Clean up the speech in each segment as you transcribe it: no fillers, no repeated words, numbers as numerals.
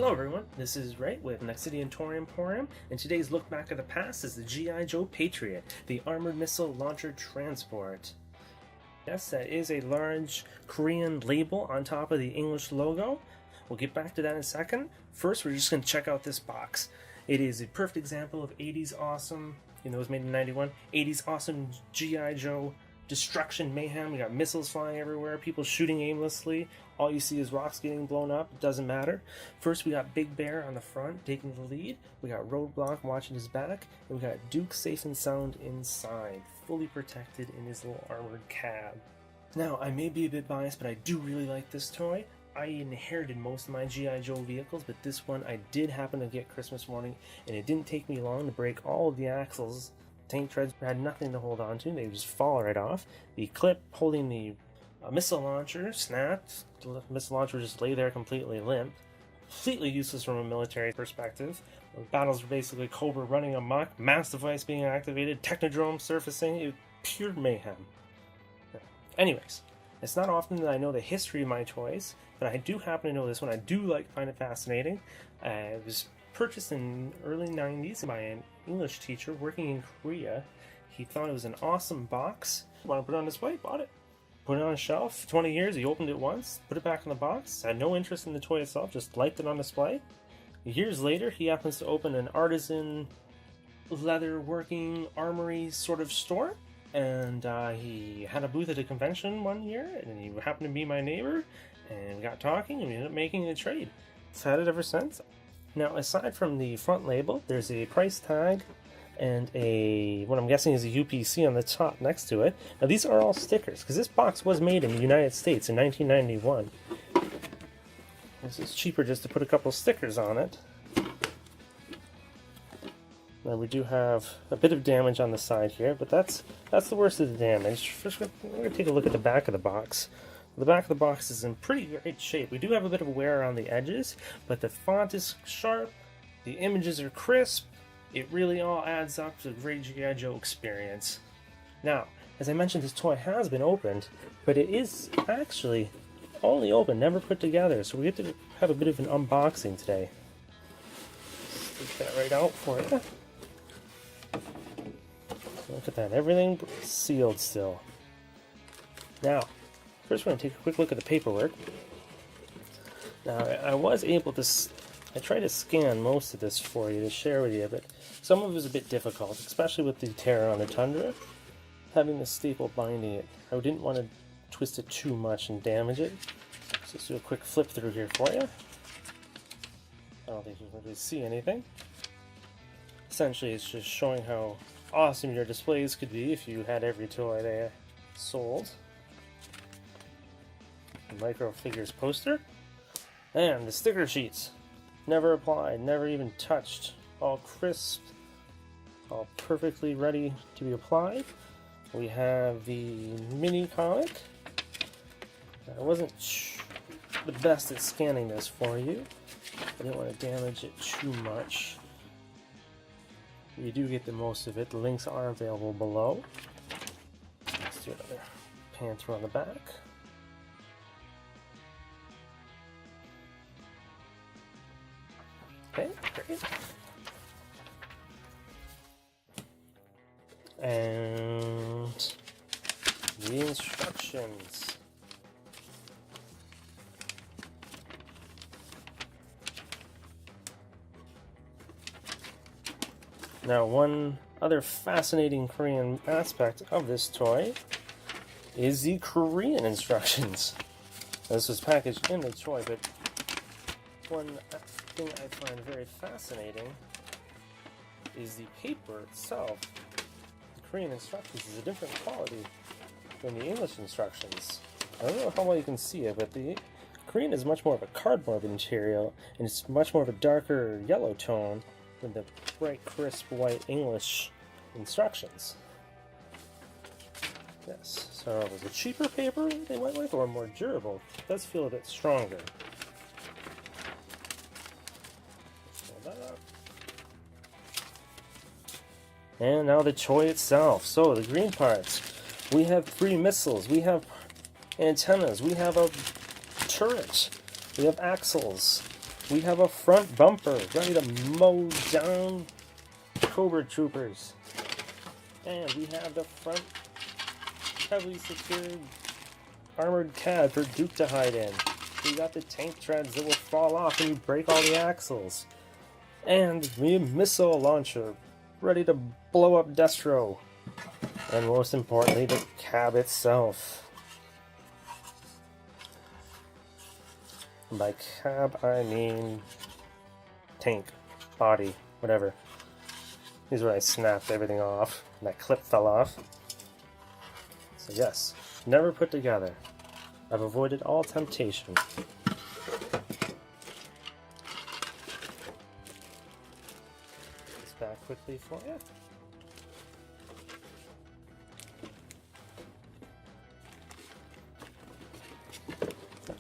Hello everyone, this is Ray with Nexcidia Toy Emporium, and today's look back at the past is the Joe Patriot, the Armored Missile Launcher Transport. Yes, that is a large Korean label on top of the English logo. We'll get back to that in a second. First, we're just going to check out this box. It is a perfect example of 80s awesome, it was made in 91, 80s awesome G.I. Joe destruction mayhem. We got missiles flying everywhere, people shooting aimlessly. All you see is rocks getting blown up. It doesn't matter. First, we got Big Bear on the front taking the lead. We got Roadblock watching his back. And we got Duke safe and sound inside, fully protected in his little armored cab. Now, I may be a bit biased, but I do really like this toy. I inherited most of my G.I. Joe vehicles, but this one I did happen to get Christmas morning, and it didn't take me long to break all of the axles. Tank treads had nothing to hold on to. They just fall right off. The clip holding the missile launcher snapped. The missile launcher just lay there completely limp. Completely useless from a military perspective. The battles were basically Cobra running amok, mass device being activated, Technodrome surfacing. It was pure mayhem. Anyways, it's not often that I know the history of my toys, but I do happen to know this one. I do find it fascinating. It was purchased in the early 90s by an English teacher working in Korea. He thought it was an awesome box. Want to put it on display? Bought it. Put it on a shelf. 20 years, he opened it once, put it back in the box, had no interest in the toy itself, just liked it on display. Years later, he happens to open an artisan leather working armory sort of store, and he had a booth at a convention one year, and he happened to be my neighbor, and we got talking, and we ended up making a trade. I've had it ever since. Now, aside from the front label, there's a price tag and what I'm guessing is a UPC on the top next to it. Now, these are all stickers, because this box was made in the United States in 1991. This is cheaper just to put a couple stickers on it. Now, we do have a bit of damage on the side here, but that's the worst of the damage. First, we're going to take a look at the back of the box. The back of the box is in pretty great shape. We do have a bit of wear around the edges, but the font is sharp, the images are crisp. It really all adds up to a great G.I. Joe experience. Now, as I mentioned, this toy has been opened, but it is actually only open, never put together, so we get to have a bit of an unboxing today. Take that right out for you. Look at that, everything sealed still. Now, first we're going to take a quick look at the paperwork. Now, I was able to... I tried to scan most of this for you to share with you, but some of it was a bit difficult, especially with the Terror on the Tundra. Having the staple binding it, I didn't want to twist it too much and damage it. So let's do a quick flip through here for you. I don't think you can really see anything. Essentially, it's just showing how awesome your displays could be if you had every toy they sold. The Micro Figures poster. And the sticker sheets. Never applied, never even touched. All crisp, all perfectly ready to be applied. We have the mini comic. I wasn't the best at scanning this for you. I didn't want to damage it too much. You do get the most of it. The links are available below. Let's do another pan through on the back. Okay, great. And the instructions. Now, one other fascinating Korean aspect of this toy is the Korean instructions. This was packaged in the toy, but one thing I find very fascinating is the paper itself. The Korean instructions is a different quality than the English instructions. I don't know how well you can see it, but the Korean is much more of a cardboard material, and it's much more of a darker yellow tone than the bright, crisp, white English instructions. Yes, so was it cheaper paper they went with, or more durable? It does feel a bit stronger. And now the toy itself. So the green parts. We have 3 missiles. We have antennas. We have a turret. We have axles. we have a front bumper ready to mow down Cobra Troopers. And we have the front heavily secured armored cab for Duke to hide in. We got the tank treads that will fall off when you break all the axles. And we have missile launcher ready to blow up Destro. And most importantly, the cab itself. And by cab, I mean tank, body, whatever. This is where I snapped everything off, and that clip fell off. So yes, never put together. I've avoided all temptation. This back quickly for you.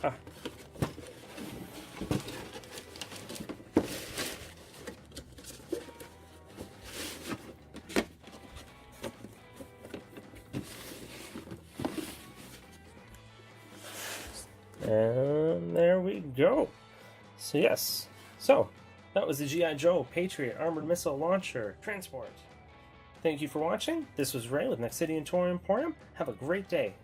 Ah. And there we go. So yes, so that was the G.I. Joe Patriot Armored Missile Launcher Transport. Thank you for watching. This was Ray with Nexcidia Toy Emporium. Have a great day.